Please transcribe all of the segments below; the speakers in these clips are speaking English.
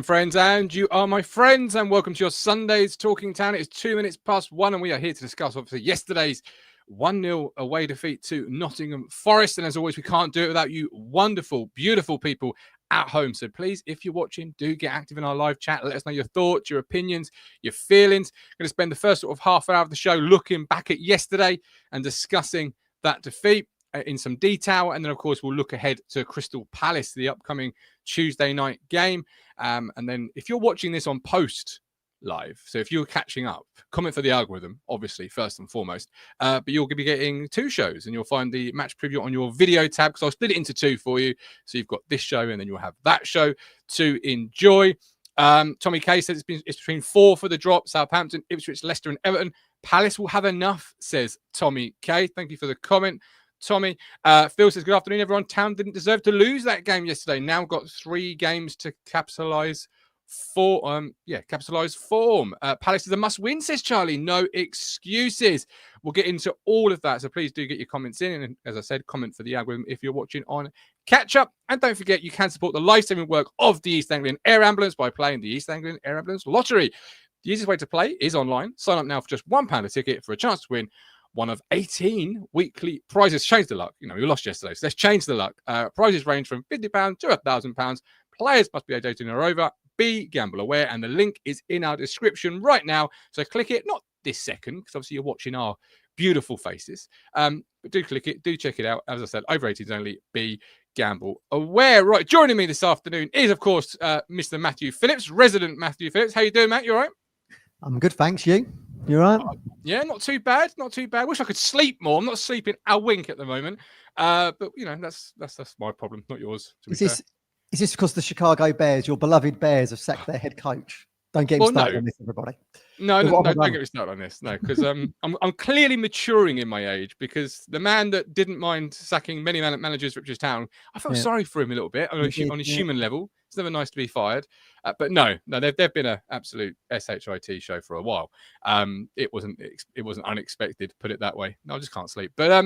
friends, and you are my friends, and welcome to your Sunday's Talking Town. It's 2 minutes past 1, and we are here to discuss, obviously, yesterday's 1-0 away defeat to Nottingham Forest. And as always, we can't do it without you wonderful, beautiful people at home. So please, if you're watching, do get active in our live chat. Let us know your thoughts, your opinions, your feelings. I'm going to spend the first sort of half hour of the show looking back at yesterday and discussing that defeat in some detail, and then of course we'll look ahead to Crystal Palace, the upcoming Tuesday night game, and then if you're watching this on post live, so if you're catching up, comment for the algorithm, obviously first and foremost, but you're going to be getting two shows, and you'll find the match preview on your video tab, because I'll split it into two for you, so you've got this show and then you'll have that show to enjoy. Tommy K says it's between 4 for the drop: Southampton, Ipswich, Leicester and Everton. Palace will have enough, says Tommy K. Thank you for the comment, Tommy. Phil says, good afternoon, everyone. Town didn't deserve to lose that game yesterday. Now got 3 games to capitalise form. Palace is a must-win, says Charlie. No excuses. We'll get into all of that, so please do get your comments in. And as I said, comment for the algorithm if you're watching on catch-up. And don't forget, you can support the life-saving work of the East Anglian Air Ambulance by playing the East Anglian Air Ambulance Lottery. The easiest way to play is online. Sign up now for just £1 a ticket for a chance to win one of 18 weekly prizes. Change the luck. You know, we lost yesterday, so let's change the luck. Prizes range from £50 to £1,000. Players must be age 18 or over. Be gamble aware, and the link is in our description right now. So click it, not this second, because obviously you're watching our beautiful faces. But do click it, do check it out. As I said, over 18s only. Be gamble aware. Right, joining me this afternoon is, of course, Mr. Matthew Phillips, resident Matthew Phillips. How you doing, Matt? You all right? I'm good, thanks. You all right? Yeah, not too bad. Not too bad. Wish I could sleep more. I'm not sleeping a wink at the moment. But you know, that's my problem, not yours. Is this because the Chicago Bears, your beloved Bears, have sacked their head coach? Don't get me started on this, everybody. No, don't get me started on this. No, because I'm clearly maturing in my age, because the man that didn't mind sacking many managers for Ipswich Town, I felt sorry for him a little bit on a human level. It's never nice to be fired. But no, they've been an absolute shit show for a while. It wasn't unexpected, put it that way. No, I just can't sleep. But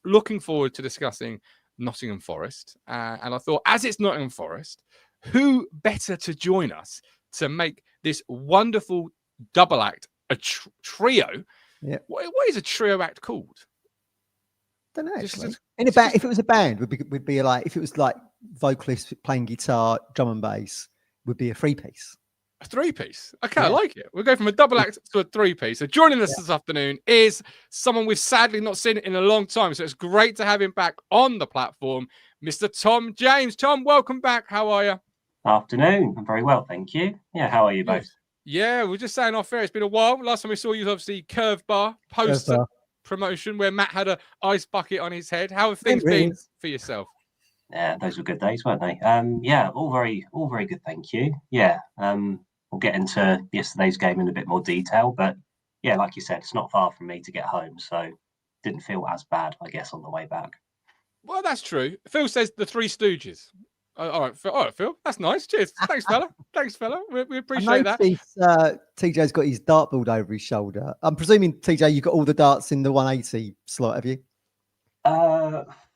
looking forward to discussing Nottingham Forest. And I thought, as it's Nottingham Forest, who better to join us to make this wonderful double act a trio? Yeah. What is a trio act called? Don't know. Actually. If it was a band, would be like, if it was like vocalists playing guitar, drum and bass, would be a 3-piece. A 3-piece. Okay, yeah. I like it. We'll go from a double act to a 3-piece. So joining us this afternoon is someone we've sadly not seen in a long time. So it's great to have him back on the platform, Mr. Tom James. Tom, welcome back. How are you? Afternoon. I'm very well, thank you. Yeah, how are you both? Yeah, we're just saying off air. It's been a while. Last time we saw you was obviously Curve Bar poster promotion where Matt had an ice bucket on his head. How have things been for yourself? Yeah, those were good days, weren't they? Yeah, all very good, thank you. Yeah, we'll get into yesterday's game in a bit more detail, but yeah, like you said, it's not far from me to get home, so didn't feel as bad, I guess, on the way back. Well, that's true. Phil says the Three Stooges. All right, Phil. That's nice. Cheers. Thanks, fella. We appreciate that. TJ's got his dartboard over his shoulder. I'm presuming, TJ, you've got all the darts in the 180 slot, have you?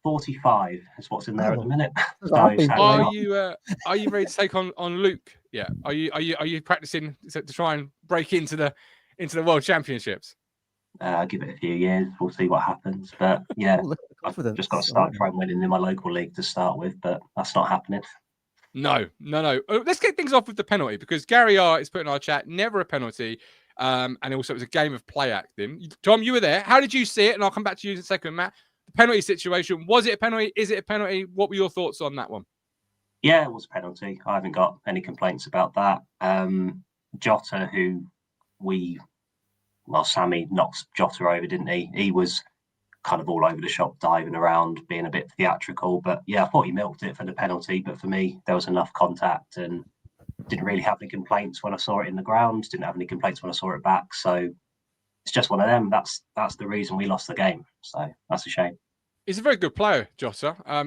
45 is what's in there at the minute. Are you ready to take on Luke? Yeah. Are you practicing to try and break into the World Championships? Give it a few years. We'll see what happens. But yeah, I've just got to start trying winning in my local league to start with, but that's not happening. No. Let's get things off with the penalty, because Gary R is putting in our chat, never a penalty. And also it was a game of play acting. Tom, you were there. How did you see it? And I'll come back to you in a second, Matt. The penalty situation. Was it a penalty? Is it a penalty? What were your thoughts on that one? Yeah, it was a penalty. I haven't got any complaints about that. Jota, Sammy knocked Jota over, didn't he? He was kind of all over the shop, diving around, being a bit theatrical. But yeah, I thought he milked it for the penalty. But for me, there was enough contact, and didn't really have any complaints when I saw it in the ground. Didn't have any complaints when I saw it back. So it's just one of them. That's the reason we lost the game. So that's a shame. He's a very good player, Jota. I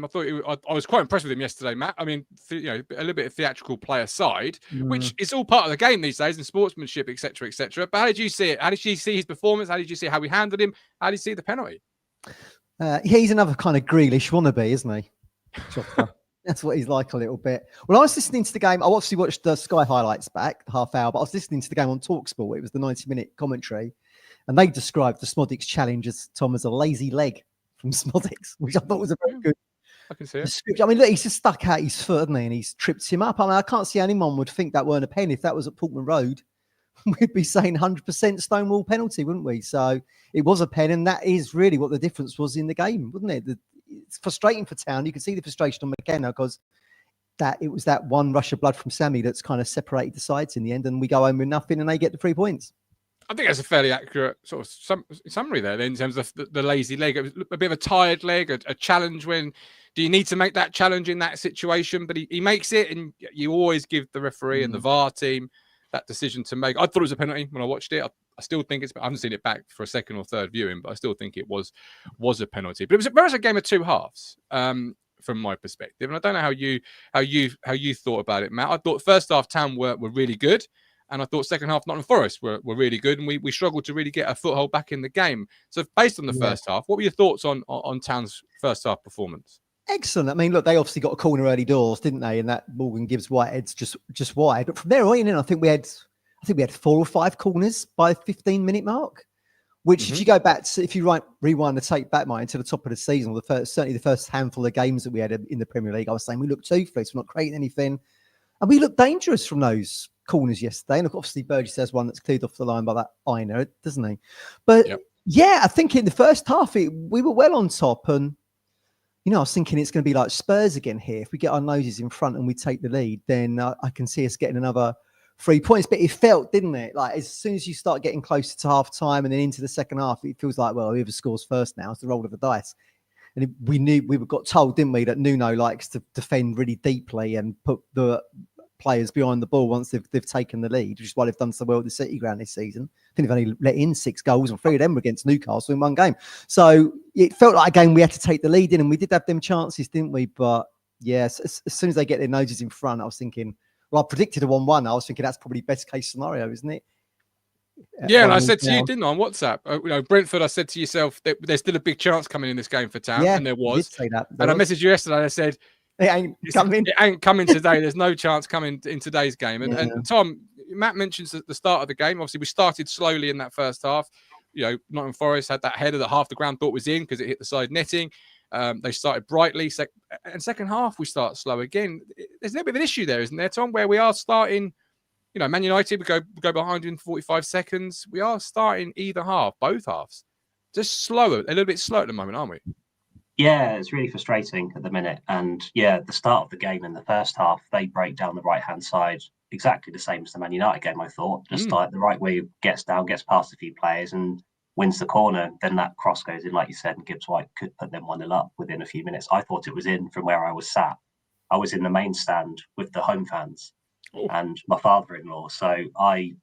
was quite impressed with him yesterday, Matt. I mean, a little bit of theatrical play aside, which is all part of the game these days, and sportsmanship, etc., etc. But how did you see it? How did you see his performance? How did you see how we handled him? How did you see the penalty? He's another kind of Grealish wannabe, isn't he? Jota. That's what he's like a little bit. Well, I was listening to the game. I obviously watched the Sky highlights back, the half hour, but I was listening to the game on TalkSport. It was the 90-minute commentary. And they described the Smodics challenge as Tom as a lazy leg from Smodics, which I thought was a very good I can see it. description. I mean, look, he's just stuck out his foot, hasn't he? And he's tripped him up. I mean, I can't see anyone would think that weren't a pen. If that was at Portman Road, we'd be saying 100% Stonewall penalty, wouldn't we? So it was a pen, and that is really what the difference was in the game, wasn't it? It's frustrating for Town. You can see the frustration on McKenna because it was that one rush of blood from Sammy that's kind of separated the sides in the end, and we go home with nothing, and they get the 3 points. I think that's a fairly accurate sort of summary there in terms of the lazy leg. It was a bit of a tired leg, a challenge when do you need to make that challenge in that situation? But he makes it, and you always give the referee and the VAR team that decision to make. I thought it was a penalty when I watched it. I still think I haven't seen it back for a second or third viewing, but I still think it was a penalty. But it was a game of two halves from my perspective, and I don't know how you thought about it, Matt. I thought first half Town were really good, and I thought second half Nottingham Forest were really good, and we struggled to really get a foothold back in the game. So based on the first half, what were your thoughts on Town's first half performance? Excellent. I mean, look, they obviously got a corner early doors, didn't they? And that Morgan Gibbs Whitehead's just wide. But from there on in, I think we had 4 or 5 corners by the 15-minute mark. Which, if you go back to, if you rewind the tape back, Mike, to the top of the season, or certainly the first handful of games that we had in the Premier League, I was saying we looked toothless, we're not creating anything, and we looked dangerous from those corners yesterday. And look, obviously Burgess has one that's cleared off the line by that Ina, doesn't he? But I think in the first half we were well on top, and I was thinking it's going to be like Spurs again here. If we get our noses in front and we take the lead, then I can see us getting another 3 points. But it felt, didn't it? Like as soon as you start getting closer to half time and then into the second half, it feels like, well, whoever scores first now is the roll of the dice. And we got told, didn't we, that Nuno likes to defend really deeply and put the players behind the ball once they've taken the lead, which is why they've done so well at the City Ground this season. I think they've only let in 6 goals, and 3 of them were against Newcastle in one game. So it felt like a game we had to take the lead in, and we did have them chances, didn't we? But yes, as soon as they get their noses in front, I was thinking, well, I predicted a 1-1. I was thinking that's probably best case scenario, isn't it? Yeah, and I said to you, didn't I, on WhatsApp, Brentford, I said to yourself, there's still a big chance coming in this game for Town, and there was. Did say that. And I messaged you yesterday, and I said, It ain't coming today. There's no chance coming in today's game. And Tom, Matt mentions at the start of the game, obviously we started slowly in that first half. Nottingham Forest had that header that half the ground thought was in because it hit the side netting. They started brightly. And second half, we start slow again. There's a little bit of an issue there, isn't there, Tom, where we are starting, Man United, we go behind in 45 seconds. We are starting either half, both halves, just slower, a little bit slow at the moment, aren't we? Yeah, it's really frustrating at the minute. And the start of the game in the first half, they break down the right-hand side exactly the same as the Man United game, I thought. Just like the right way, gets down, gets past a few players and wins the corner. Then that cross goes in, like you said, and Gibbs White could put them 1-0 up within a few minutes. I thought it was in from where I was sat. I was in the main stand with the home fans and my father-in-law. So I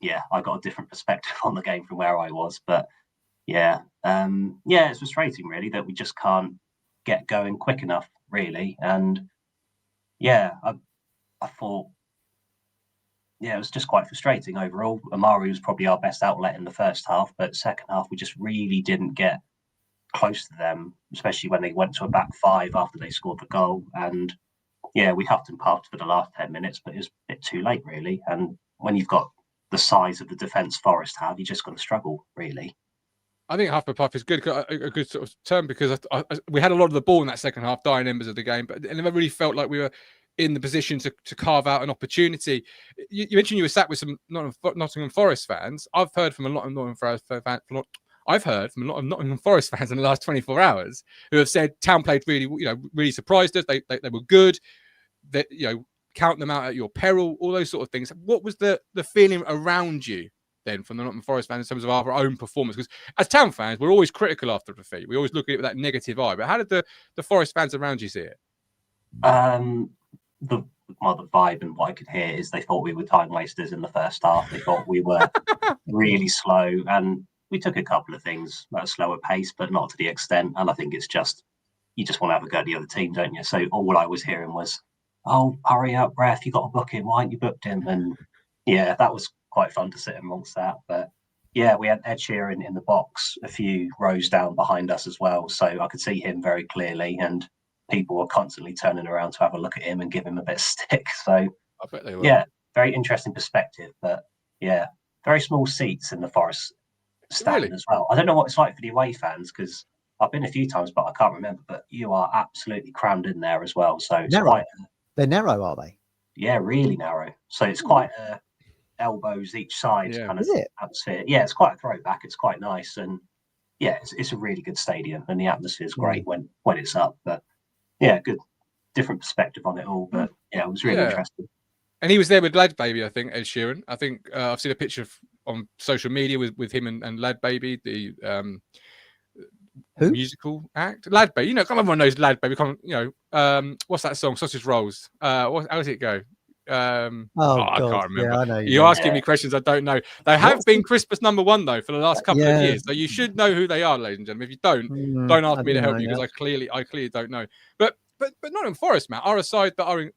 got a different perspective on the game from where I was. But it's frustrating really that we just can't get going quick enough, really. And I thought it was just quite frustrating overall. Amari was probably our best outlet in the first half, but second half we just really didn't get close to them, especially when they went to a back 5 after they scored the goal. And we huffed and puffed for the last 10 minutes, but it was a bit too late really. And when you've got the size of the defence Forest have, you're just going to struggle really. I think huff and puff is good, a good sort of term, because we had a lot of the ball in that second half, dying embers of the game, but it never really felt like we were in the position to carve out an opportunity. You mentioned you were sat with some Nottingham Forest fans. I've heard from a lot of Nottingham Forest fans. I've heard from a lot of Nottingham Forest fans in the last 24 hours who have said Town played really surprised us. They were good. That count them out at your peril. All those sort of things. What was the feeling around you then from the Nottingham Forest fans in terms of our own performance? Because as Town fans, we're always critical after defeat. We always look at it with that negative eye. But how did the Forest fans around you see it? The vibe and what I could hear is they thought we were time wasters in the first half. They thought we were really slow, and we took a couple of things at a slower pace, but not to the extent. And I think it's just, you just want to have a go at the other team, don't you? So all I was hearing was, "Oh, hurry up, ref, you got to book him. Why aren't you booked him?" And that was quite fun to sit amongst that. But we had Ed Sheeran in the box a few rows down behind us as well, so I could see him very clearly. And people were constantly turning around to have a look at him and give him a bit of stick. So I bet they were. yeah, very interesting perspective. But yeah, very small seats in the Forest stand Really? as well. I don't know what it's like for the away fans, because I've been a few times, but I can't remember. But you are absolutely crammed in there as well. So it's Narrow. quite, They're narrow, are they? yeah, really narrow. So it's quite elbows each side kind of Is it? atmosphere. Yeah, it's quite a throwback. It's quite nice, and yeah, it's a really good stadium, and the atmosphere is great when it's up. But yeah, good, different perspective on it all. But yeah, it was really interesting. And he was there with Lad Baby, I think, Ed Sheeran. I think I've seen a picture on social media with him and Lad Baby, the Who? musical act. Lad Baby, come on, everyone knows Lad Baby. What's that song? Sausage Rolls. How does it go? I can't remember. Yeah, I know You're asking me questions I don't know. They have been Christmas #1 though for the last couple of years, so you should know who they are, ladies and gentlemen. If you don't ask me to help you, because I clearly don't know. But Nottingham Forest, Matt, are a side that are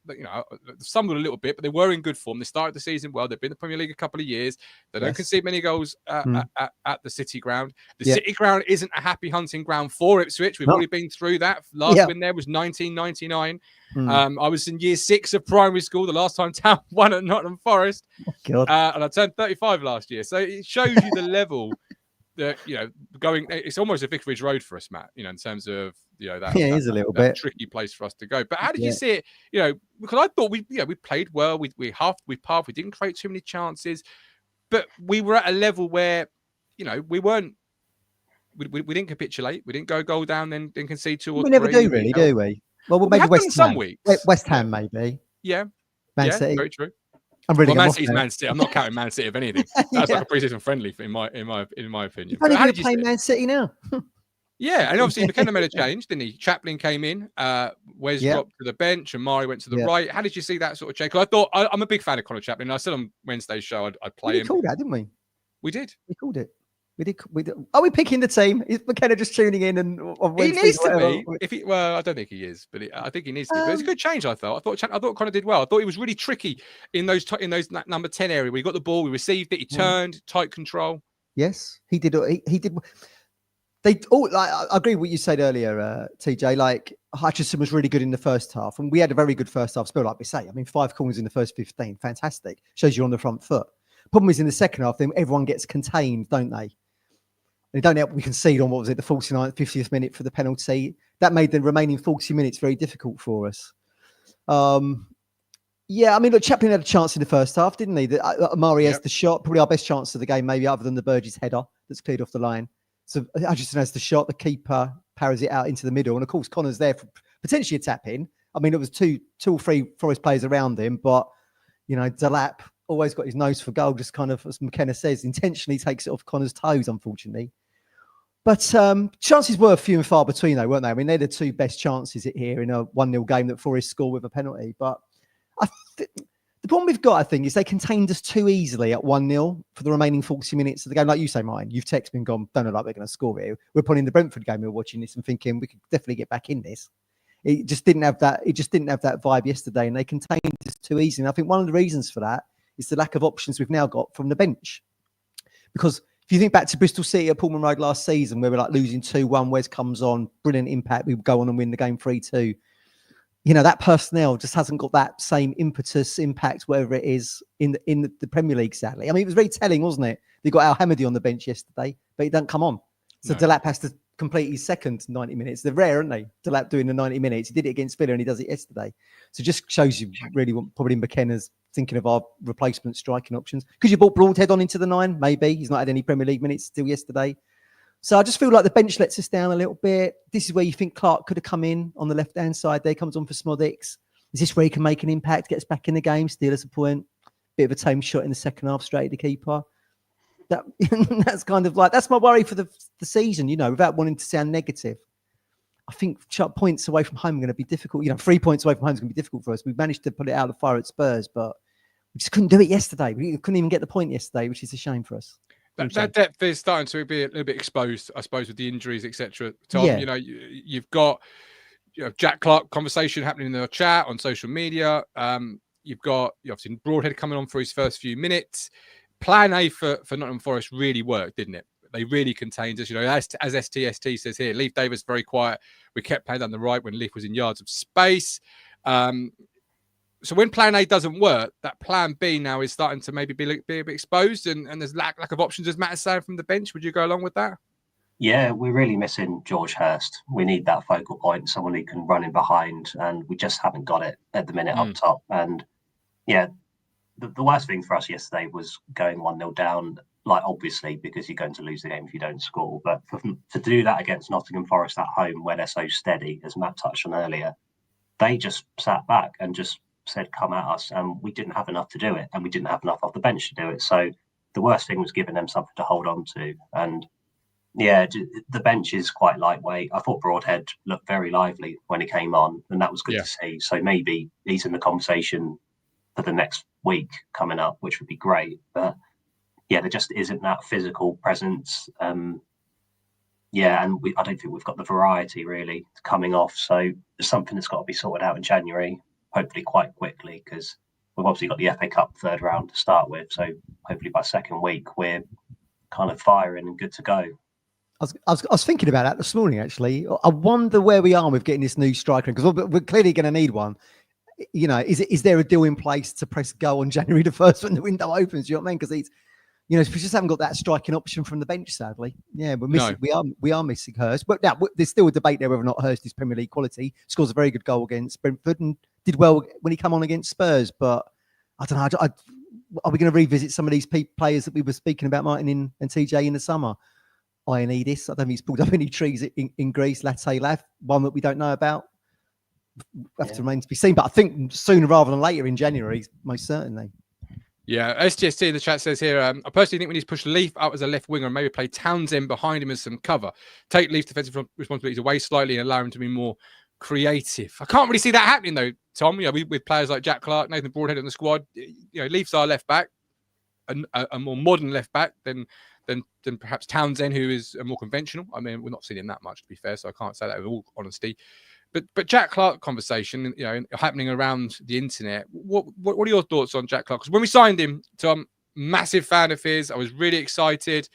stumbled a little bit, but they were in good form. They started the season well. They've been in the Premier League a couple of years. They don't concede many goals at the City Ground. The City Ground isn't a happy hunting ground for Ipswich. We've already been through that. Last win there was 1999. I was in year 6 of primary school the last time Town won at Nottingham Forest. Oh, and I turned 35 last year. So it shows you the level that, going, it's almost a Vicarage Road for us, Matt, in terms of, that it is a little bit tricky place for us to go. But how did you see it? Because I thought we played well. We halved, we didn't create too many chances, but we were at a level where, we didn't capitulate. We didn't go goal down, then concede 2 or 3. We never do, really, do we? Well, maybe West Ham. Some weeks. West Ham, maybe. Yeah. Man City. Very true. I'm really Man City's Man City. I'm not counting Man City of anything. That's like a pre-season friendly, in my opinion. You're only playing Man City now. Yeah, and obviously McKenna made a change, didn't he? Chaplin came in, Wes dropped to the bench, and Mari went to the right. How did you see that sort of change? Because I thought I'm a big fan of Connor Chaplin. I said on Wednesday's show I'd play him. We called that, didn't we? We did. We called it. We did. Are we picking the team? Is McKenna just tuning in? And he needs to be. Well, I don't think he is, but I think he needs to be. But it's a good change. I thought Connor did well. I thought he was really tricky in those number 10 area where he got the ball, we received it, he turned, tight control. Yes, he did. He did. They all. I agree with what you said earlier, TJ. Like Hutchinson was really good in the first half, and we had a very good first half spell, like we say. I mean, 5 corners in the first 15, fantastic. Shows you're on the front foot. Problem is in the second half, then everyone gets contained, don't they? They don't help. We concede on, what was it, the 49th, 50th minute for the penalty. That made the remaining 40 minutes very difficult for us. Yeah, I mean, look, Chaplin had a chance in the first half, didn't he? Amari has the shot, probably our best chance of the game, maybe other than the Burgess header that's cleared off the line. So Hutchinson has the shot, the keeper parries it out into the middle, and of course Connor's there for potentially a tap in. I mean, it was two or three Forest players around him, but Delap always got his nose for goal, just kind of, as McKenna says, intentionally takes it off Connor's toes, unfortunately. But chances were few and far between, though, weren't they? I mean, they're the 2 best chances here in a 1-0 game that Forest scored with a penalty. But the problem we've got, I think, is they contained us too easily at 1-0 for the remaining 40 minutes of the game. Like you say, Martin, you've texted me and gone, don't know like we're going to score here. We're putting the Brentford game, we were watching this and thinking we could definitely get back in this. It just didn't have that. It just didn't have that vibe yesterday, and they contained us too easily. And I think one of the reasons for that is the lack of options we've now got from the bench. Because if you think back to Bristol City at Pullman Road last season, where we're like losing 2-1, Wes comes on, brilliant impact, we go on and win the game 3-2. That personnel just hasn't got that same impetus, impact, whatever it is, in the Premier League, sadly. I mean, it was very telling, wasn't it? They got Al Hamady on the bench yesterday, but he doesn't come on. So Delap has to complete his second 90 minutes. They're rare, aren't they? Delap doing the 90 minutes. He did it against Villa and he does it yesterday. So it just shows you really what probably McKenna's thinking of our replacement striking options. Because you brought Broadhead on into the 9, maybe. He's not had any Premier League minutes still yesterday. So I just feel like the bench lets us down a little bit. This is where you think Clarke could have come in on the left-hand side there, comes on for Smodics. Is this where he can make an impact, gets back in the game, steal us a point? Bit of a tame shot in the second half, straight at the keeper. That's kind of like, that's my worry for the season, without wanting to sound negative. I think points away from home are going to be difficult. 3 points away from home is going to be difficult for us. We've managed to put it out of the fire at Spurs, but we just couldn't do it yesterday. We couldn't even get the point yesterday, which is a shame for us. That depth is starting to be a little bit exposed, I suppose, with the injuries, etc. Tom, you've got Jack Clarke conversation happening in the chat on social media. You've obviously Broadhead coming on for his first few minutes. Plan A for Nottingham Forest really worked, didn't it? they really contained us. You know, as STST says here, Leif Davis very quiet. We kept playing down the right when Leif was in yards of space. So when plan A doesn't work, that plan B now is starting to maybe be a bit exposed, and there's lack of options, as Matt is saying, from the bench. Would you go along with that? Yeah, we're really missing George Hurst. We need that focal point, someone who can run in behind, and we just haven't got it at the minute up top. And yeah, the worst thing for us yesterday was going 1-0 down, like obviously, because you're going to lose the game if you don't score. But to do that against Nottingham Forest at home, where they're so steady, as Matt touched on earlier, they just sat back and just said, come at us, and we didn't have enough to do it, and we didn't have enough off the bench to do it. So the worst thing was giving them something to hold on to. And yeah, the bench is quite lightweight. I thought Broadhead looked very lively when he came on, and that was good to see. So maybe he's in the conversation for the next week coming up, which would be great. But yeah, there just isn't that physical presence. And I don't think we've got the variety really coming off. So there's something that's got to be sorted out in January, hopefully quite quickly, because we've obviously got the FA Cup third round to start with. So hopefully by second week, we're kind of firing and good to go. I was thinking about that this morning, actually. I wonder where we are with getting this new striker, because we're clearly going to need one. You know, is there a deal in place to press go on January the 1st when the window opens? You know what I mean? Because he's, you know, we just haven't got that striking option from the bench, sadly. Yeah, we're missing. No. We are missing Hurst, but now there's still a debate there whether or not Hurst is Premier League quality. Scores a very good goal against Brentford and did well when he came on against Spurs. But I don't know. Are we going to revisit some of these players that we were speaking about, Martin and TJ, in the summer? Ioannidis, I don't think he's pulled up any trees in Greece. Latte Lav, one that we don't know about. Have to remain to be seen. But I think sooner rather than later in January, most certainly. Yeah, STST in the chat says here, I personally think we need to push Leif out as a left winger and maybe play Townsend behind him as some cover. Take Leif's defensive responsibilities away slightly and allow him to be more creative. I can't really see that happening though, Tom. You know, with players like Jack Clarke, Nathan Broadhead in the squad, you know, Leif's our left back, a more modern left back than perhaps Townsend, who is a more conventional. I mean, we're not seeing him that much, to be fair, so I can't say that with all honesty. But Jack Clarke conversation, you know, happening around the internet. What are your thoughts on Jack Clarke? Because when we signed him, Tom, massive fan of his. I was really excited,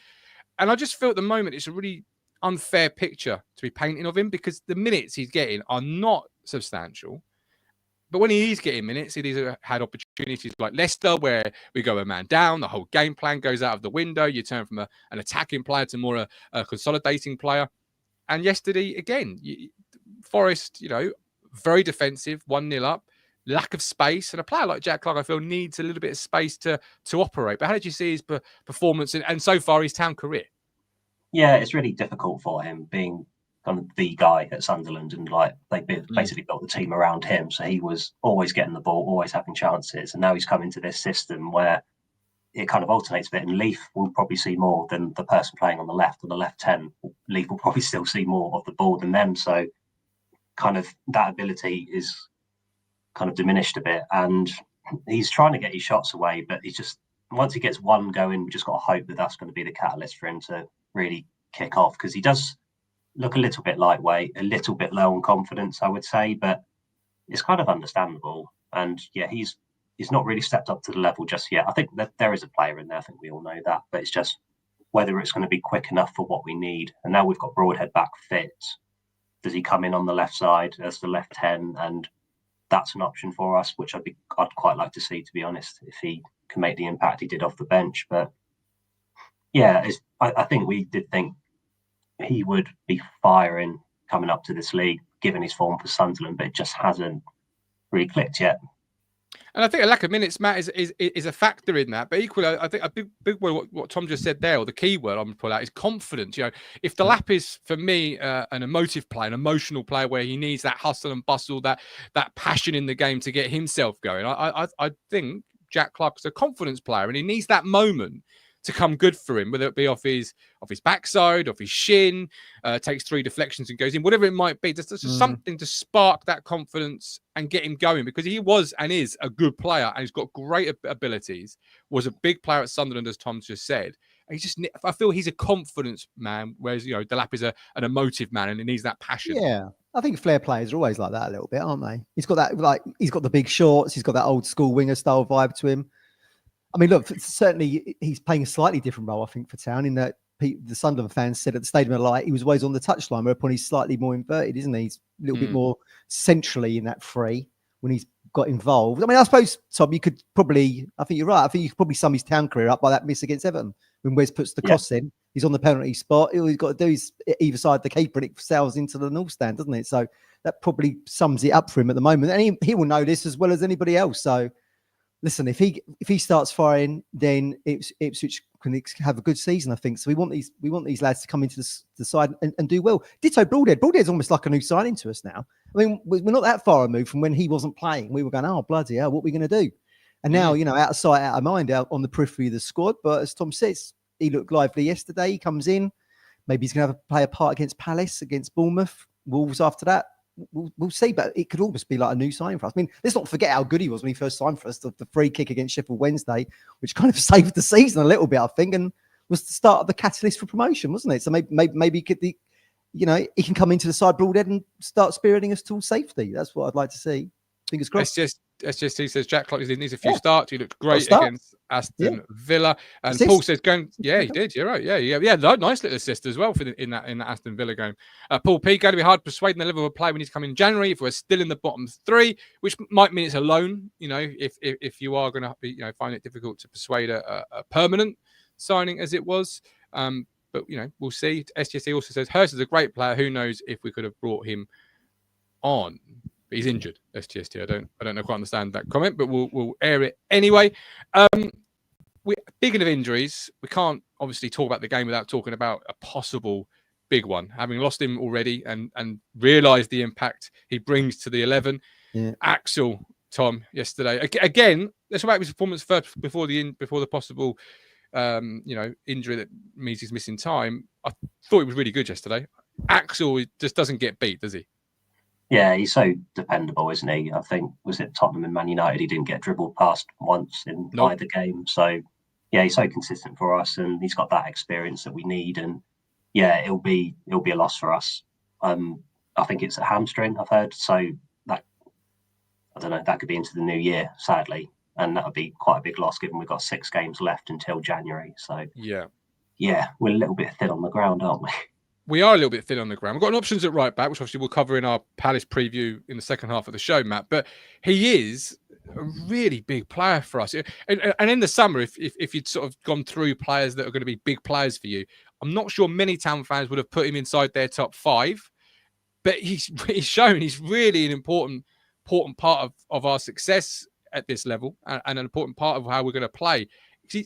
and I just feel at the moment it's a really unfair picture to be painting of him, because the minutes he's getting are not substantial. But when he is getting minutes, he's had opportunities like Leicester, where we go a man down, the whole game plan goes out of the window. You turn from an attacking player to more a consolidating player. And yesterday, again, Forest, you know, very defensive, 1-0 up, lack of space. And a player like Jack Clarke, I feel, needs a little bit of space to operate. But how did you see his performance and so far his town career? Yeah, it's really difficult for him being kind of the guy at Sunderland, and like they basically built the team around him. So he was always getting the ball, always having chances. And now he's come into this system where it kind of alternates a bit. And Leif will probably see more than the person playing on the left, or the left 10. Leif will probably still see more of the ball than them. So kind of that ability is kind of diminished a bit. And he's trying to get his shots away, but he's just, once he gets one going, we just got to hope that that's going to be the catalyst for him to really kick off, because he does look a little bit lightweight, a little bit low on confidence, I would say, but it's kind of understandable. And yeah, he's not really stepped up to the level just yet. I think that there is a player in there. I think we all know that, but it's just whether it's going to be quick enough for what we need. And now we've got Broadhead back fit. Does he come in on the left side as the left 10? And that's an option for us, which I'd quite like to see, to be honest, if he can make the impact he did off the bench. But yeah, I think we did think he would be firing coming up to this league, given his form for Sunderland, but it just hasn't really clicked yet. And I think a lack of minutes, Matt, is a factor in that. But equally, I think a big word, what Tom just said there, or the key word I'm going to pull out, is confidence. You know, if Delap is, for me, an emotive player, an emotional player, where he needs that hustle and bustle, that passion in the game to get himself going, I think Jack Clarke is a confidence player, and he needs that moment to come good for him, whether it be off his backside, off his shin, takes 3 deflections and goes in, whatever it might be. There's just something to spark that confidence and get him going, because he was and is a good player, and he's got great abilities, was a big player at Sunderland, as Tom just said. And I feel he's a confidence man, whereas, you know, Delap is an emotive man, and he needs that passion. Yeah. I think flair players are always like that a little bit, aren't they? He's got that, like, he's got the big shorts, he's got that old school winger style vibe to him. I mean, look, certainly he's playing a slightly different role, I think, for Town, in that the Sunderland fans said at the Stadium of Light, he was always on the touchline, whereupon he's slightly more inverted, isn't he? He's a little bit more centrally in that free when he's got involved. I mean, I suppose, Tom, you could probably, I think you're right. I think you could probably sum his town career up by that miss against Everton when Wes puts the cross in. He's on the penalty spot. All he's got to do is either side the keeper, and it sails into the North Stand, doesn't it? So that probably sums it up for him at the moment. And he will know this as well as anybody else. So listen, if he starts firing, then Ipswich can have a good season, I think. So we want these lads to come into the side and do well. Ditto Broadhead. Broadhead's almost like a new signing to us now. I mean, we're not that far removed from when he wasn't playing. We were going, oh, bloody hell, what are we going to do? And now, out of sight, out of mind, out on the periphery of the squad. But as Tom says, he looked lively yesterday. He comes in. Maybe he's going to play a part against Palace, against Bournemouth, Wolves after that. We'll see, but it could almost be like a new signing for us. I mean, let's not forget how good he was when he first signed for us. The free kick against Sheffield Wednesday, which kind of saved the season a little bit, I think, and was the start of the catalyst for promotion, wasn't it? So maybe he can come into the side Broadhead and start spearheading us towards safety. That's what I'd like to see. Fingers crossed. He says Jack Clarke needs a few starts. He looked great against Aston Villa. And assist. Paul says he did. You're right. Yeah. Nice little assist as well in that Aston Villa game. Paul P, going to be hard persuading the Liverpool player when he's coming in January if we're still in the bottom three, which might mean it's a loan. If you are going to be, find it difficult to persuade a permanent signing as it was. But we'll see. SGC also says Hurst is a great player. Who knows if we could have brought him on. But he's injured. STST. I don't quite understand that comment, but we'll air it anyway. Speaking of injuries, we can't obviously talk about the game without talking about a possible big one. Having lost him already and realised the impact he brings to the 11. Yeah. Axel, Tom, yesterday again. Let's talk about his performance first before the possible injury that means he's missing time. I thought he was really good yesterday. Axel just doesn't get beat, does he? Yeah, he's so dependable, isn't he? I think, was it Tottenham and Man United, he didn't get dribbled past once in either game. So, yeah, he's so consistent for us, and he's got that experience that we need. And, yeah, it'll be a loss for us. I think it's a hamstring, I've heard. So, that, I don't know, that could be into the new year, sadly. And that would be quite a big loss, given we've got 6 games left until January. So, yeah, we're a little bit thin on the ground, aren't we? We are a little bit thin on the ground. We've got an options at right back, which obviously we'll cover in our Palace preview in the second half of the show, Matt. But he is a really big player for us. And in the summer, if you'd sort of gone through players that are going to be big players for you, I'm not sure many Town fans would have put him inside their top 5. But he's shown he's really an important part of our success at this level and an important part of how we're going to play.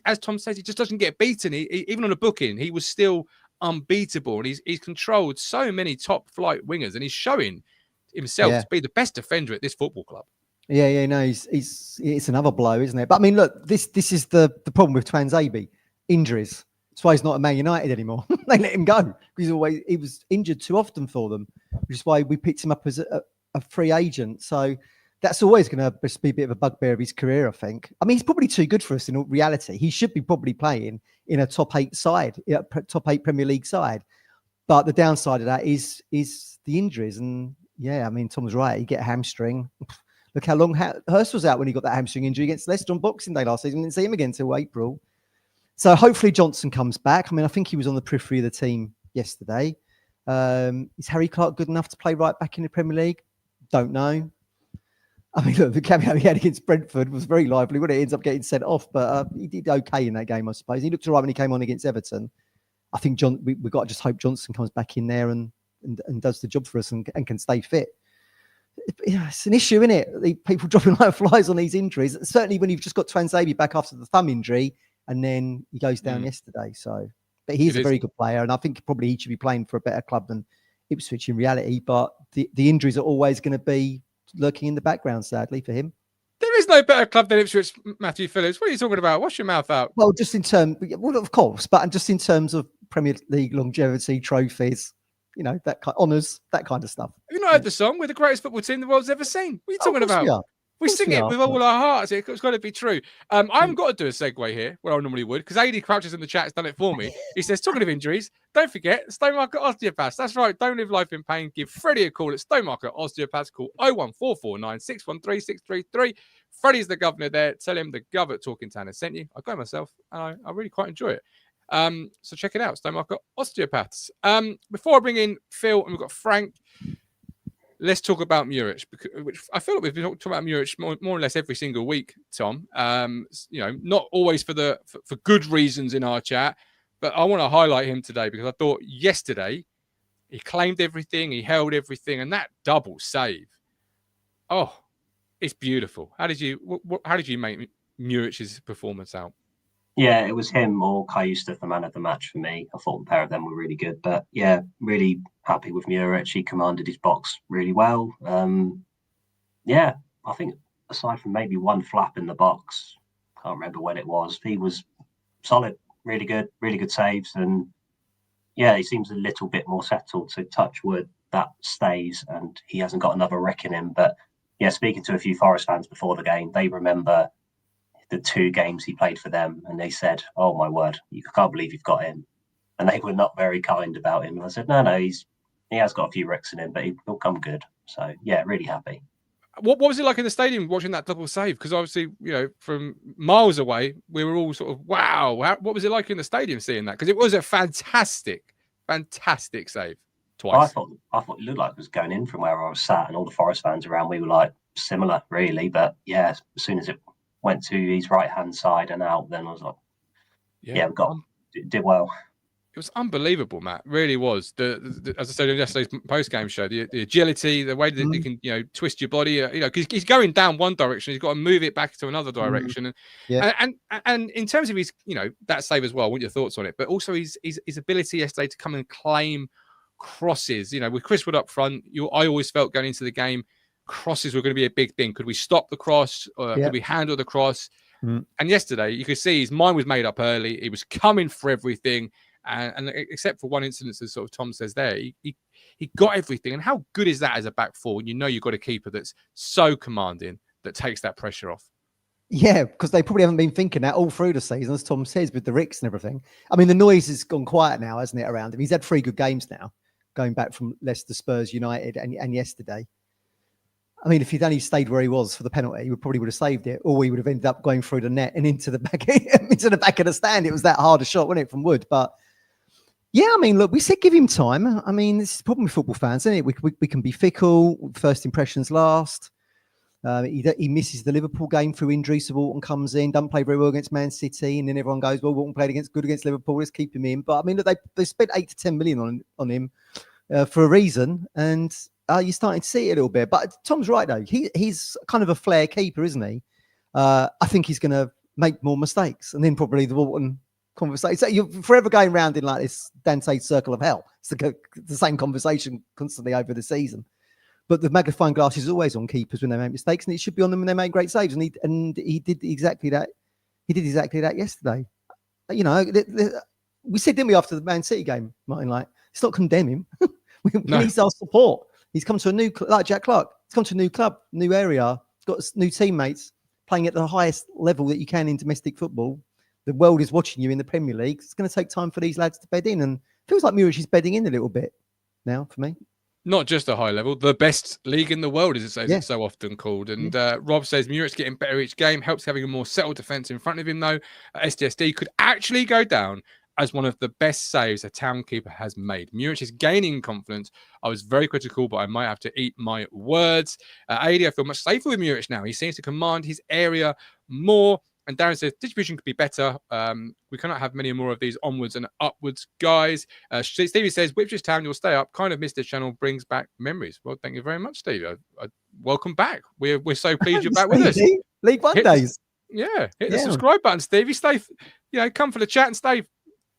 As Tom says, he just doesn't get beaten. Even on a booking, he was still unbeatable, and he's controlled so many top flight wingers, and he's showing himself to be the best defender at this football club. It's another blow, isn't it? But I mean, look, this is the problem with Twanzebe. Injuries. That's why he's not at Man United anymore. They let him go because he was injured too often for them, which is why we picked him up as a free agent. So that's always going to be a bit of a bugbear of his career, I think. I mean, he's probably too good for us in all reality. He should be probably playing in a top 8 side, top 8 Premier League side. But the downside of that is the injuries. And yeah, I mean, Tom's right. You get a hamstring. Look how long Hurst was out when he got that hamstring injury against Leicester on Boxing Day last season. We didn't see him again until April. So hopefully Johnson comes back. I mean, I think he was on the periphery of the team yesterday. Is Harry Clarke good enough to play right back in the Premier League? Don't know. I mean, look, the cameo he had against Brentford was very lively. When it ends up getting sent off, but he did okay in that game, I suppose. He looked all right when he came on against Everton. I think we've got to just hope Johnson comes back in there and does the job for us and can stay fit. It's an issue, isn't it? People dropping like flies on these injuries. Certainly when you've just got Twanzebe back after the thumb injury and then he goes down yesterday. So, but he's a very good player, and I think probably he should be playing for a better club than Ipswich in reality. But the injuries are always going to be lurking in the background, sadly, for him. There is no better club than Ipswich, Matthew Phillips. What are you talking about? Wash your mouth out. Well, of course, but just in terms of Premier League longevity, trophies, that kind honours, that kind of stuff. Have you not heard the song? We're the greatest football team the world's ever seen. What are you talking about? We sing it with all our hearts. It's got to be true. I haven't got to do a segue here where I normally would, because AD Crouches in the chat has done it for me. He says, talking of injuries, don't forget Stowmarket Osteopaths. That's right. Don't live life in pain. Give Freddie a call at Stowmarket Osteopaths. Call 01449 613 633. Freddie's the governor there. Tell him the Gov at Talking Town has sent you. I go myself, and I really quite enjoy it. So check it out, Stowmarket Osteopaths. Before I bring in Phil and we've got Frank, let's talk about Muric, which I feel like we've been talking about Muric more or less every single week, Tom. Not always for good reasons in our chat, but I want to highlight him today because I thought yesterday he claimed everything, he held everything, and that double save, oh, it's beautiful. How did you make Muric's performance out? Yeah, it was him or Kai Eustace, the man of the match for me. I thought the pair of them were really good. But yeah, really happy with Muric. He commanded his box really well. Yeah, I think aside from maybe one flap in the box, can't remember when it was, he was solid, really good saves. And yeah, he seems a little bit more settled. So touch wood, that stays and he hasn't got another wreck in him. But yeah, speaking to a few Forest fans before the game, they remember the 2 games he played for them, and they said, "Oh my word, you can't believe you've got him." And they were not very kind about him. And I said, "No, he has got a few wrecks in him, but he'll come good." So yeah, really happy. What was it like in the stadium watching that double save? Because obviously, from miles away, we were all sort of, wow. What was it like in the stadium seeing that? Because it was a fantastic save twice. I thought it looked like it was going in from where I was sat, and all the Forest fans around we were like similar, really. But yeah, as soon as it went to his right-hand side and out, then I was like, yeah, we did well. It was unbelievable, Matt. Really was. As I said in yesterday's post-game show, the agility, the way that you can, twist your body, because he's going down one direction, he's got to move it back to another direction. And in terms of his, that save as well, I want your thoughts on it, but also his ability yesterday to come and claim crosses. With Chris Wood up front, I always felt going into the game, crosses were going to be a big thing. Could we stop the cross? Could we handle the cross? And yesterday, you could see his mind was made up early. He was coming for everything. And except for one incident, as sort of Tom says there, he got everything. And how good is that as a back four when you've got a keeper that's so commanding that takes that pressure off? Yeah, because they probably haven't been thinking that all through the season, as Tom says, with the Ricks and everything. I mean, the noise has gone quiet now, hasn't it, around him? He's had 3 good games now, going back from Leicester, Spurs, United, and yesterday. I mean, if he'd only stayed where he was for the penalty, he probably would have saved it, or he would have ended up going through the net and into the back of the stand. It was that hard a shot, wasn't it, from Wood? But yeah, I mean, look, we said give him time. I mean, this is the problem with football fans, isn't it? We can be fickle. First impressions last. He misses the Liverpool game through injury, so Walton comes in, doesn't play very well against Man City, and then everyone goes, well, Walton played good against Liverpool, let's keep him in. But I mean, look, they spent 8 to 10 million on him for a reason, and you're starting to see it a little bit. But Tom's right, though. He's kind of a flair keeper, isn't he? I think he's going to make more mistakes, and then probably the Walton conversation. So you're forever going round in like this Dante's circle of hell. It's the same conversation constantly over the season. But the magnifying glass is always on keepers when they make mistakes, and it should be on them when they make great saves. And he did exactly that. He did exactly that yesterday. We said, didn't we, after the Man City game, Martin? Like, it's not condemn him. We need our support. He's come to a new, like Jack Clarke. He's come to a new club, new area. He's got new teammates playing at the highest level that you can in domestic football. The world is watching you in the Premier League. It's going to take time for these lads to bed in, and it feels like Muric is bedding in a little bit now for me. Not just a high level, the best league in the world, as it's so often called. And Rob says Muric's getting better each game, helps having a more settled defence in front of him, though. SDSD could actually go down as one of the best saves a town keeper has made. Muric is gaining confidence. I was very critical, but I might have to eat my words. AD, I feel much safer with Muric now. He seems to command his area more. And Darren says, distribution could be better. We cannot have many more of these onwards and upwards guys. Stevie says, Ipswich Town, you'll stay up. Kind of missed this channel, brings back memories. Well, thank you very much, Stevie. Welcome back. We're so pleased you're back with us. League One days. Hit the subscribe button, Stevie. Stay, come for the chat and stay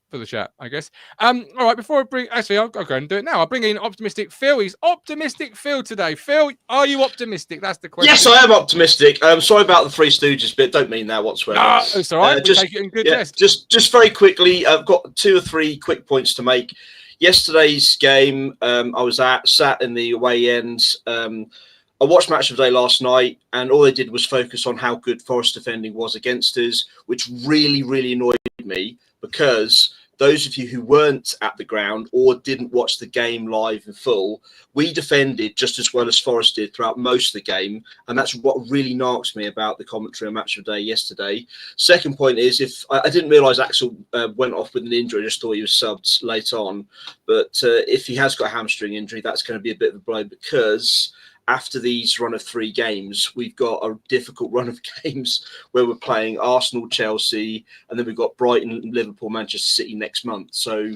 for the chat, I guess. All right, before I bring, actually, I'll go and do it now. I'll bring in optimistic Phil. He's optimistic Phil today. Phil, are you optimistic? That's the question. Yes, I am optimistic. Sorry about the Three Stooges bit. Don't mean that whatsoever. No, it's all right. We'll take it in good jest. Just very quickly, I've got 2 or 3 quick points to make. Yesterday's game, I was sat in the away ends. I watched Match of the Day last night, and all they did was focus on how good Forest defending was against us, which really, really annoyed me because those of you who weren't at the ground or didn't watch the game live in full, we defended just as well as Forest did throughout most of the game. And that's what really narks me about the commentary on Match of the Day yesterday. Second point is, if I didn't realise Axel went off with an injury, I just thought he was subbed late on. But if he has got a hamstring injury, that's going to be a bit of a blow, because after these run of 3 games, we've got a difficult run of games where we're playing Arsenal, Chelsea, and then we've got Brighton, Liverpool, Manchester City next month. So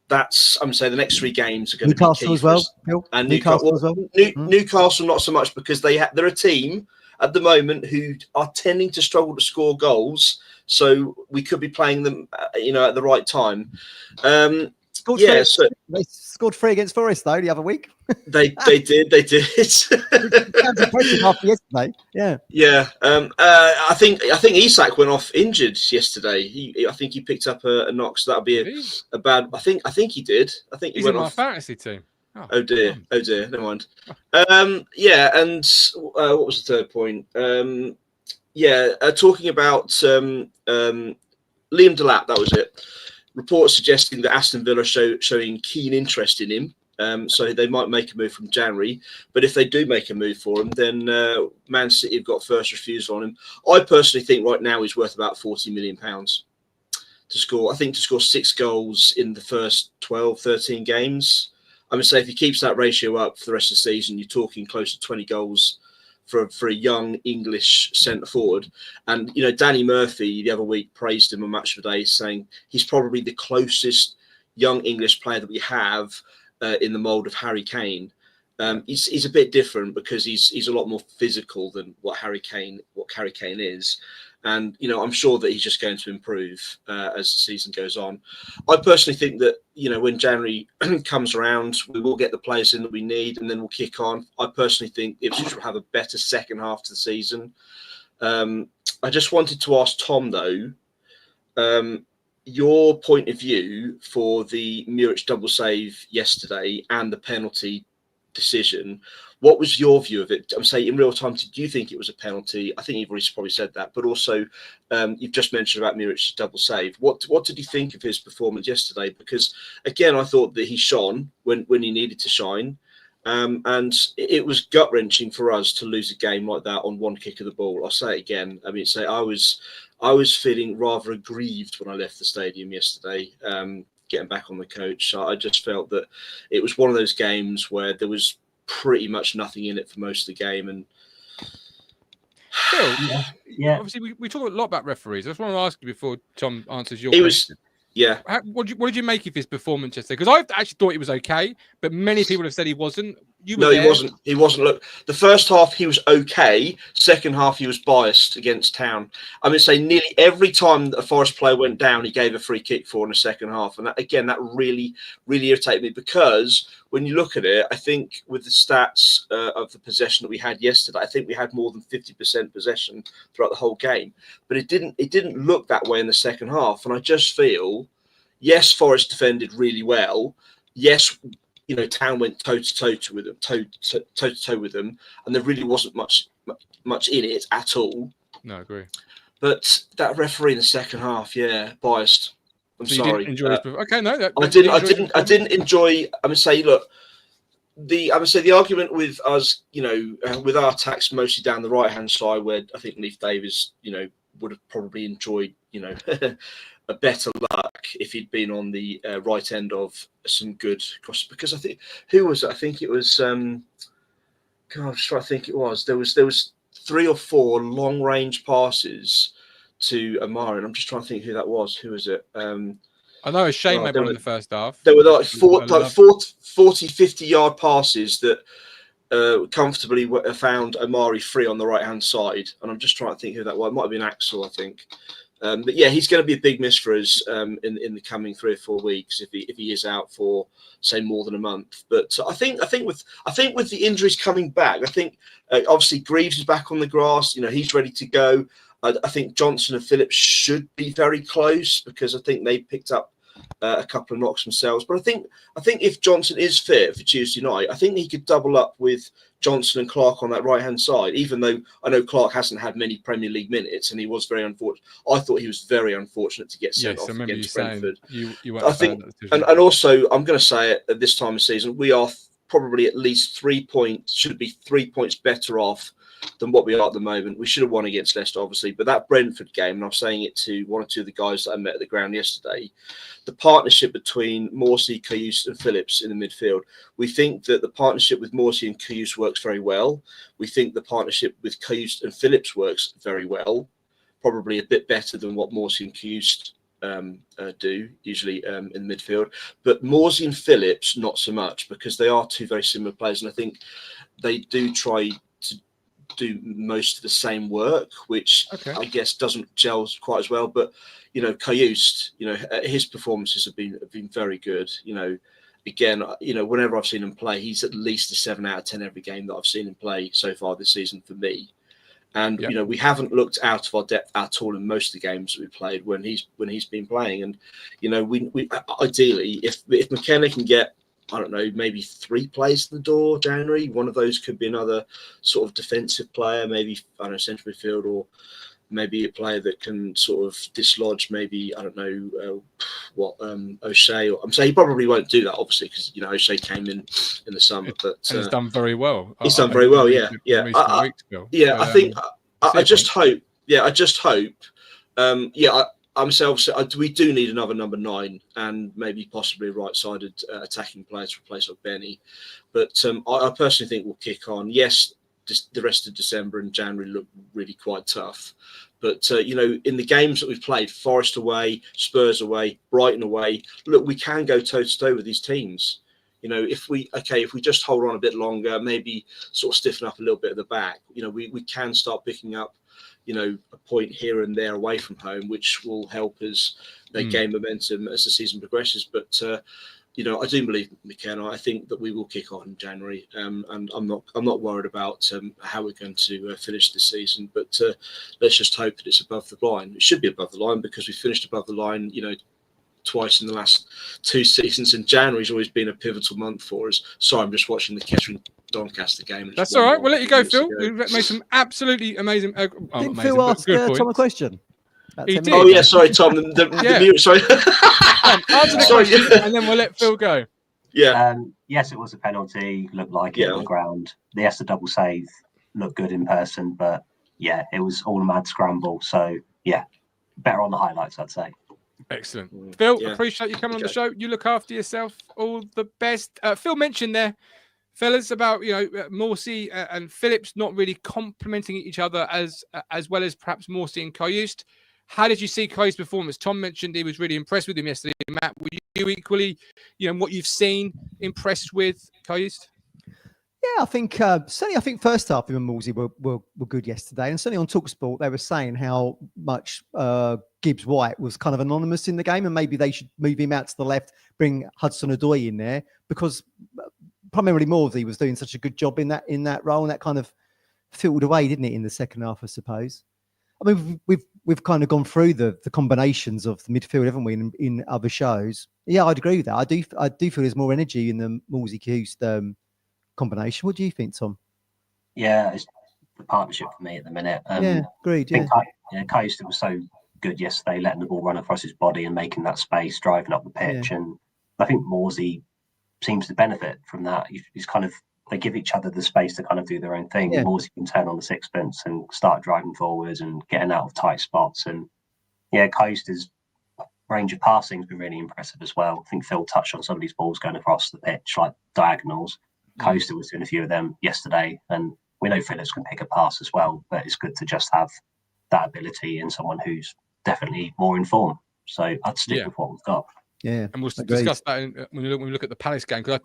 that's, I'm saying the next 3 games are going to be key as well, Bill? And Newcastle as well. Newcastle not so much, because they're a team at the moment who are tending to struggle to score goals. So we could be playing them, at the right time. They scored 3 against Forest though the other week. They did. Sounds impressive after yesterday. Yeah. I think Isak went off injured yesterday. I think he picked up a knock, so that'll be a bad. I think he did. I think he's went in my off. fantasy team. Oh dear. Never mind. And what was the third point? Talking about Liam Delap. That was it. Reports suggesting that Aston Villa showing keen interest in him, so they might make a move from January. But if they do make a move for him, then Man City have got first refusal on him. I personally think right now he's worth about £40 million to score. I think to score 6 goals in the first 12, 13 games. I would say if he keeps that ratio up for the rest of the season, you're talking close to 20 goals for a young English centre forward. And Danny Murphy the other week praised him on Match of the Day, saying he's probably the closest young English player that we have in the mould of Harry Kane. He's a bit different because he's a lot more physical than what Harry Kane is. And I'm sure that he's just going to improve as the season goes on. I personally think that when January comes around, we will get the players in that we need, and then we'll kick on. I personally think Ipswich will have a better second half to the season. I just wanted to ask Tom though, your point of view for the Muric double save yesterday and the penalty decision. What was your view of it? I'm saying in real time, did you think it was a penalty? I think you've already probably said that, but also you've just mentioned about Muric's double save. What did you think of his performance yesterday? Because again, I thought that he shone when he needed to shine, and it was gut wrenching for us to lose a game like that on one kick of the ball. I'll say it again. I mean, I was feeling rather aggrieved when I left the stadium yesterday. Getting back on the coach, I just felt that it was one of those games where there was pretty much nothing in it for most of the game. And Phil, obviously we talk a lot about referees. I just want to ask you before Tom answers your question. What did you make of his performance yesterday? Because I actually thought he was okay, but many people have said he wasn't. He wasn't. He wasn't. Look, the first half he was okay. Second half he was biased against Town. I mean, say nearly every time that a Forest player went down, he gave a free kick for in the second half, and that really irritated me, because when you look at it, I think with the stats of the possession that we had yesterday, I think we had more than 50% possession throughout the whole game, but it didn't look that way in the second half, and I just feel, yes, Forest defended really well. Yes. Town went toe to toe with them, and there really wasn't much in it at all. No, I agree. But that referee in the second half, biased. I'm sorry. You didn't enjoy okay, no, I didn't enjoy. I would say, look, the argument with us, with our attacks mostly down the right hand side, where I think Leif Davis, would have probably enjoyed, a better luck if he'd been on the right end of some good cross. Because I think, who was it? I think it was. I'm just trying to think. It was there was 3 or 4 long range passes to Amari, and I'm just trying to think who that was. Who was it? I know Shane made one in the first half. There were like 40, 50 yard passes that comfortably found Amari free on the right hand side, and I'm just trying to think who that was. It might have been Axel, I think. But he's going to be a big miss for us in the coming 3 or 4 weeks if he is out for, say, more than a month. But I think with the injuries coming back, I think obviously Greaves is back on the grass. He's ready to go. I think Johnson and Phillips should be very close, because I think they picked up a couple of knocks themselves. But I think if Johnson is fit for Tuesday night, I think he could double up with Johnson and Clarke on that right-hand side, even though I know Clarke hasn't had many Premier League minutes and he was very unfortunate. I thought he was very unfortunate to get sent off against Brentford. You I think, and also, I'm going to say it at this time of season, we are probably at least 3 points, should be 3 points better off than what we are at the moment. We should have won against Leicester, obviously, but that Brentford game, and I was saying it to one or two of the guys that I met at the ground yesterday, the partnership between Morsey, Kayus and Phillips in the midfield, we think that the partnership with Morsey and Kayus works very well. We think the partnership with Kayus and Phillips works very well, probably a bit better than what Morsey and Kayus do usually in the midfield. But Morsey and Phillips, not so much, because they are two very similar players, and I think they do try to do most of the same work, which I guess doesn't gel quite as well. But Kayus, his performances have been very good. Again, whenever I've seen him play, he's at least a 7 out of 10 every game that I've seen him play so far this season for me. And we haven't looked out of our depth at all in most of the games that we played when he's been playing. And we ideally, if McKenna can get, I don't know, maybe 3 plays in the door, January, one of those could be another sort of defensive player, maybe, I don't know, central midfield, or maybe a player that can sort of dislodge maybe, I don't know, O'Shea. I'm saying he probably won't do that, obviously, because, O'Shea came in the summer. But he's done very well. He's done very well, yeah. I just hope, we do need another number 9 and maybe possibly a right-sided attacking player to replace Benny. But I personally think we'll kick on. Yes, the rest of December and January look really quite tough. But, in the games that we've played, Forest away, Spurs away, Brighton away, look, we can go toe-to-toe with these teams. If we just hold on a bit longer, maybe sort of stiffen up a little bit at the back, we can start picking up, a point here and there away from home, which will help us gain momentum as the season progresses. But, I do believe McKenna. I think that we will kick on in January, and I'm not worried about how we're going to finish this season. But let's just hope that it's above the line. It should be above the line because we finished above the line, twice in the last 2 seasons, and January's always been a pivotal month for us. Sorry, I'm just watching the Kettering Doncaster game. That's all right. We'll let you go, Phil. We've made some absolutely amazing. Didn't Phil ask Tom a question? He did. Oh yeah, sorry, Tom. Sorry. Answer the question, and then we'll let Phil go. Yeah. Yes, it was a penalty. Looked like it on the ground. The Esther double save looked good in person, but yeah, it was all a mad scramble. So yeah, better on the highlights, I'd say. Excellent. Phil, appreciate you coming on the show. You look after yourself. All the best. Phil mentioned there, fellas, about Morsey and Phillips not really complementing each other as well as perhaps Morsey and Kayust. How did you see Kayust's performance? Tom mentioned he was really impressed with him yesterday. Matt, were you equally, what you've seen, impressed with Kayust? Yeah, I think certainly. I think first half him and Morsey were good yesterday, and certainly on TalkSport they were saying how much Gibbs White was kind of anonymous in the game, and maybe they should move him out to the left, bring Hudson-Odoi in there, because primarily Morsey was doing such a good job in that role, and that kind of filtered away, didn't it, in the second half, I suppose. I mean, we've kind of gone through the combinations of the midfield, haven't we, in other shows? Yeah, I'd agree with that. I do feel there's more energy in the Morsey-Kayust combination. What do you think, Tom? Yeah, it's the partnership for me at the minute. Agreed. Kayust was so good yesterday, letting the ball run across his body and making that space, driving up the pitch. Yeah. And I think Morsey seems to benefit from that. He's kind of, they give each other the space to kind of do their own thing. Yeah. Morsey can turn on the sixpence and start driving forwards and getting out of tight spots. And yeah, Kayust's range of passing has been really impressive as well. I think Phil touched on some of these balls going across the pitch, like diagonals. Kayust was doing a few of them yesterday, and we know Phillips can pick a pass as well, but it's good to just have that ability in someone who's definitely more in form. So I'd stick with what we've got. Yeah, and we'll discuss that when we look at the Palace game, because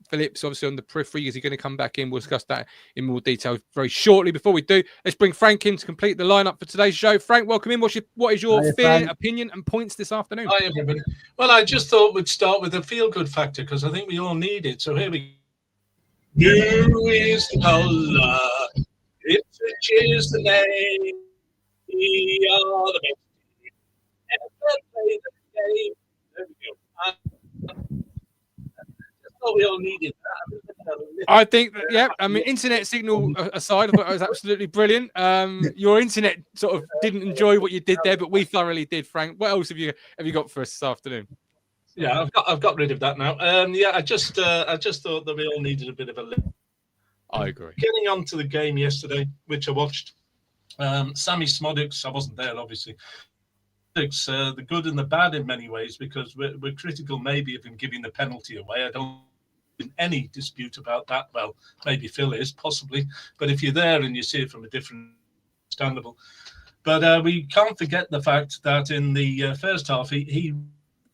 Phillips obviously on the periphery. Is he going to come back in? We'll discuss that in more detail very shortly. Before we do, let's bring Frank in to complete the lineup for today's show. Frank, welcome in. What is your feeling, opinion, and points this afternoon? Hi, everybody. Well, I just thought we'd start with a feel-good factor because I think we all need it. So here we go. Blue is the colour, Ipswich is the name, we are the best team, ever play the game. There we go. I just thought we all needed that. I think that, yeah, I mean, internet signal aside, I thought it was absolutely brilliant. Your internet sort of didn't enjoy what you did there, but we thoroughly did, Frank. What else have you got for us this afternoon? Yeah, I've got rid of that now. Yeah, I just thought that we all needed a bit of a lift. I agree. Getting on to the game yesterday, which I watched, Sammy Smodics, I wasn't there, obviously. The good and the bad in many ways, because we're critical maybe of him giving the penalty away. I don't think any dispute about that. Well, maybe Phil is, possibly. But if you're there and you see it from a different understandable. But we can't forget the fact that in the first half, he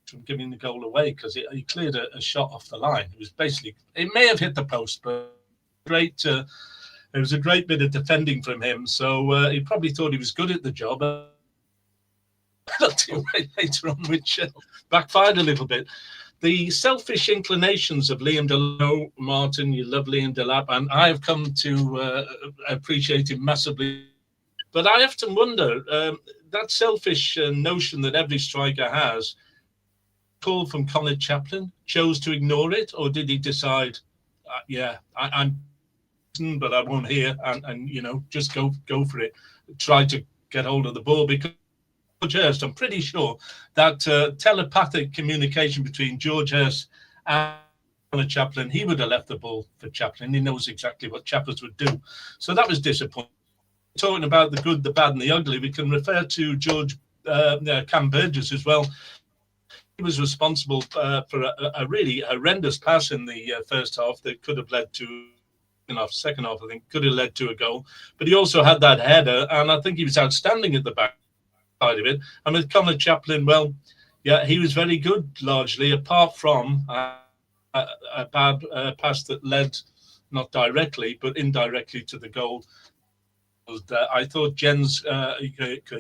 from giving the goal away, because he cleared a shot off the line. It was basically, it may have hit the post, but great. It was a great bit of defending from him. So he probably thought he was good at the job. Later on, which backfired a little bit. The selfish inclinations of Liam Delap, Martin, you love Liam Delap, and I have come to appreciate him massively. But I often wonder, that selfish notion that every striker has, call from Conor Chaplin, chose to ignore it, or did he decide, I'm but I won't hear, and just go for it, try to get hold of the ball? Because George Hurst, I'm pretty sure that telepathic communication between George Hurst and Conor Chaplin, he would have left the ball for Chaplin. He knows exactly what Chaplin would do. So that was disappointing. Talking about the good, the bad, and the ugly, we can refer to Cam Burgess as well. He was responsible for a really horrendous pass in the first half that could have led to, second half, I think, could have led to a goal. But he also had that header, and I think he was outstanding at the back side of it. And with Conor Chaplin, well, yeah, he was very good largely, apart from a bad pass that led not directly, but indirectly to the goal. I thought Jens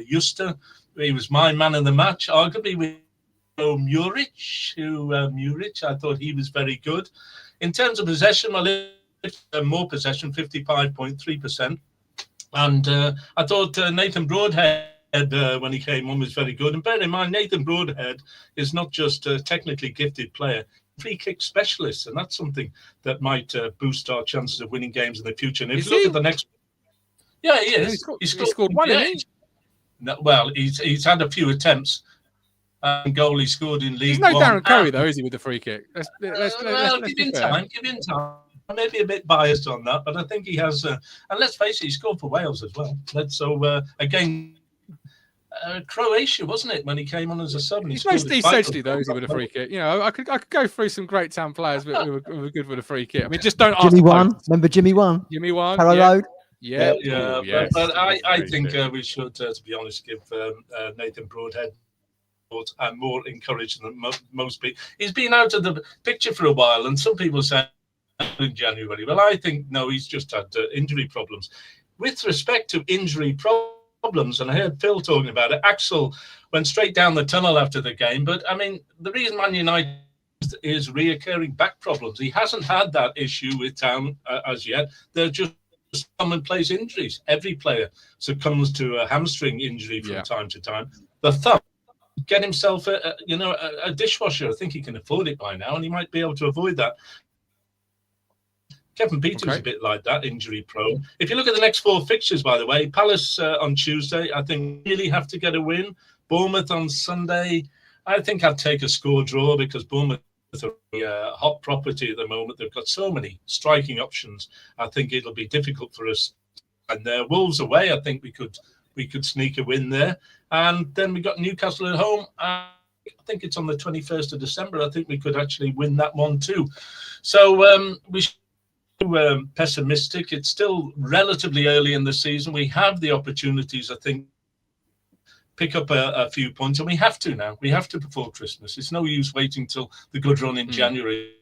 Juster, he was my man of the match, arguably with Muric, I thought he was very good. In terms of possession, more possession, 55.3%. And I thought Nathan Broadhead, when he came on, was very good. And bear in mind, Nathan Broadhead is not just a technically gifted player, free kick specialist, and that's something that might boost our chances of winning games in the future. And if you look at the next, yeah, he is. He scored one. Yeah, no, well, he's had a few attempts. Goal he scored in League One. He's no Darren Curry though, is he, with the free kick? Let's give him time. I may be a bit biased on that, but I think he has. And let's face it, he scored for Wales as well. Again, Croatia, wasn't it, when he came on as a sub? He's no Steve Sedgley though, is he, with a free kick? I could go through some great town players who were good with a free kick. I mean, just don't ask. Jimmy One, remember Jimmy One? Jimmy One, Harrow Road. Yeah. But I think we should, to be honest, give Nathan Broadhead and more encouraged than most people. He's been out of the picture for a while, and some people say in January. Well, I think no, he's just had injury problems. With respect to injury problems, and I heard Phil talking about it, Axel went straight down the tunnel after the game. But I mean, the reason Man United is reoccurring back problems. He hasn't had that issue with Town as yet. They're just commonplace injuries. Every player succumbs to a hamstring injury from time to time. The thumb. Get himself a dishwasher. I think he can afford it by now, and he might be able to avoid that. Kevin Peters is a bit like that, injury prone. If you look at the next four fixtures, by the way, Palace on Tuesday, I think really have to get a win. Bournemouth on Sunday, I think I'd take a score draw, because Bournemouth are a hot property at the moment. They've got so many striking options. I think it'll be difficult for us. And Wolves away, I think we could sneak a win there. And then we got Newcastle at home. I think it's on the 21st of December. I think we could actually win that one too. So we should be pessimistic. It's still relatively early in the season. We have the opportunities, I think, pick up a few points, and we have to now. We have to before Christmas. It's no use waiting till the good run in January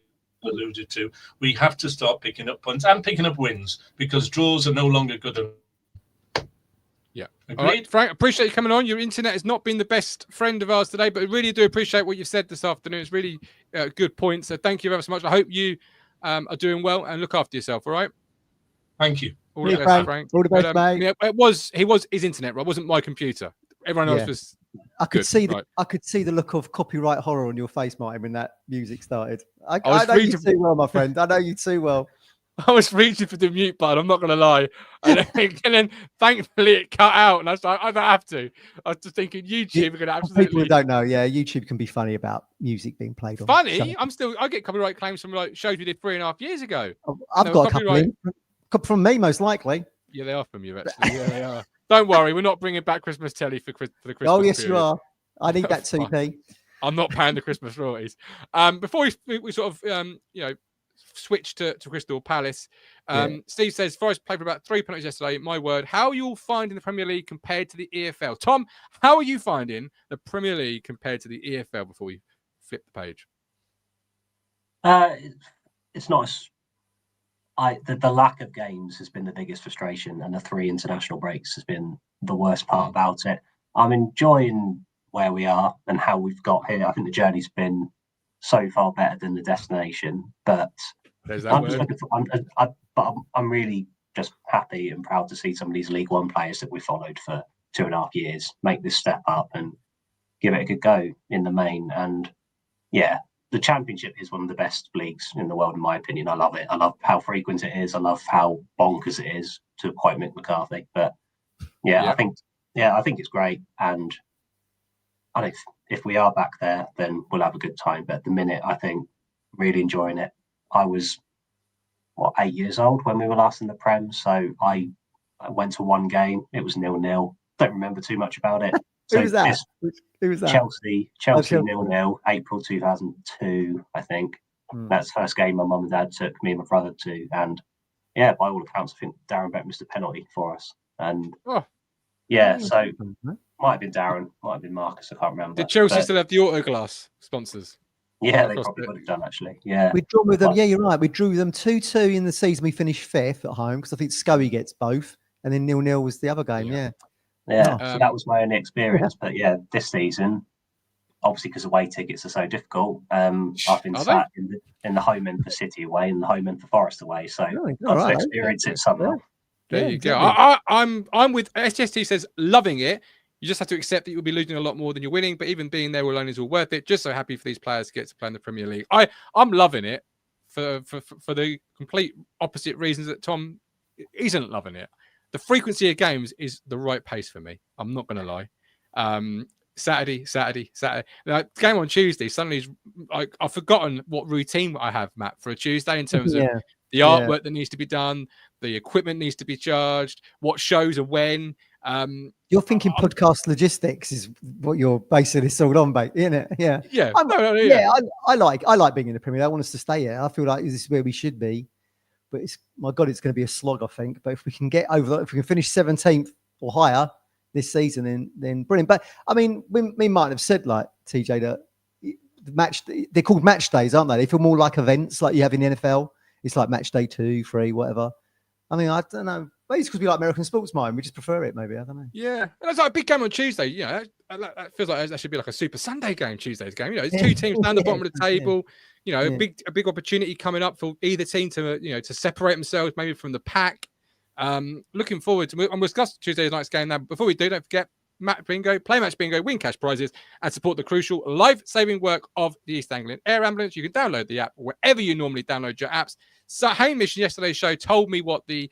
alluded to. We have to start picking up points and picking up wins, because draws are no longer good enough. Yeah. Agreed? All right, Frank, appreciate you coming on. Your internet has not been the best friend of ours today, but I really do appreciate what you've said this afternoon. It's really good points. So thank you ever so much. I hope you are doing well, and look after yourself. All right. Thank you. All the best, Frank. All the best, mate. Yeah, it was his internet, right? It wasn't my computer. Everyone else was. I could see the look of copyright horror on your face, Martin, when that music started. I know you too well, my friend. I know you too well. I was reaching for the mute button. I'm not going to lie. And then thankfully it cut out. And I was like, I don't have to. I was just thinking YouTube are going to For absolutely. people who don't know, yeah, YouTube can be funny about music being played on. Funny. I get copyright claims from like shows we did 3.5 years ago. I've got a couple in, from me, most likely. Yeah, they are from you, actually. Yeah, they are. Don't worry, we're not bringing back Christmas telly for the Christmas. Oh, yes, period. you are. I need that 2p. I'm not paying the Christmas royalties. Before we sort of switch to Crystal Palace, Steve says Forest played for about 3 penalties yesterday. My word, how are you all finding the Premier League compared to the EFL? Tom, how are you finding the Premier League compared to the EFL before we flip the page? It's not as the lack of games has been the biggest frustration, and the 3 international breaks has been the worst part about it. I'm enjoying where we are and how we've got here. I think the journey's been so far better than the destination, but I'm really just happy and proud to see some of these League One players that we've followed for 2.5 years make this step up and give it a good go in the main. And yeah, the Championship is one of the best leagues in the world, in my opinion. I love it. I love how frequent it is. I love how bonkers it is, to quote Mick McCarthy. But I think it's great. And I think if we are back there, then we'll have a good time. But at the minute, I think really enjoying it. I was 8 years old when we were last in the Prem, so I went to one game. It was 0-0. Don't remember too much about it. Who was that? Chelsea 0-0, April 2002, I think. That's the first game my mum and dad took me and my brother to, and by all accounts, I think Darren Beck missed a penalty for us. And so might have been Darren, might have been Marcus, I can't remember. Did Chelsea still have the Autoglass sponsors? Yeah, they probably would have done, actually. Yeah, we drew with them. Yeah, you're right. We drew them 2-2 in the season. We finished 5th at home because I think Scully gets both, and then 0-0 was the other game. Yeah. So that was my only experience. But this season, obviously because away tickets are so difficult, I've been sat in the home end for City away and the home end for Forest away. So I've experienced it somehow. There you go. I'm with SGST says loving it. You just have to accept that you'll be losing a lot more than you're winning, but even being there alone is all worth it. Just so happy for these players to get to play in the Premier League. I'm loving it for the complete opposite reasons that Tom isn't loving it. The frequency of games is the right pace for me. I'm not going to lie. Saturday. Now, game on Tuesday, suddenly I've forgotten what routine I have, Matt, for a Tuesday in terms of the artwork that needs to be done, the equipment needs to be charged, what shows are when. You're thinking podcast logistics is what you're basing this all on, mate, isn't it? Yeah. Yeah. I like being in the Premier League. I want us to stay here. I feel like this is where we should be. But it's going to be a slog, I think. But if we can get over that, if we can finish 17th or higher this season, then brilliant. But I mean, we might have said, like, TJ, that they're called match days, aren't they? They feel more like events like you have in the NFL. It's like match day 2, 3, whatever. I mean, I don't know. Maybe it's because we like American sports, mine. We just prefer it, maybe. I don't know. Yeah. And it's like a big game on Tuesday. You know, that feels like that should be like a Super Sunday game, Tuesday's game. You know, it's 2 teams down the bottom of the table. You know, a big opportunity coming up for either team to separate themselves maybe from the pack. Looking forward to, and we'll discuss Tuesday night's game now. But before we do, don't forget Match Bingo, play Match Bingo, win cash prizes, and support the crucial life-saving work of the East Anglian Air Ambulance. You can download the app wherever you normally download your apps. So Hamish in yesterday's show told me what the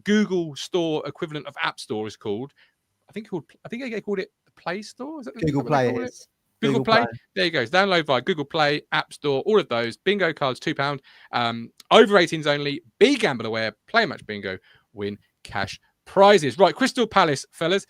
Google Store equivalent of App Store is called. I think they called it the Play Store. Is that Google Play? It is. Google Play. There you go. Download via Google Play, App Store, all of those. Bingo cards, £2. Over 18s only. Be gamble aware. Play Match Bingo. Win cash prizes. Right, Crystal Palace, fellas.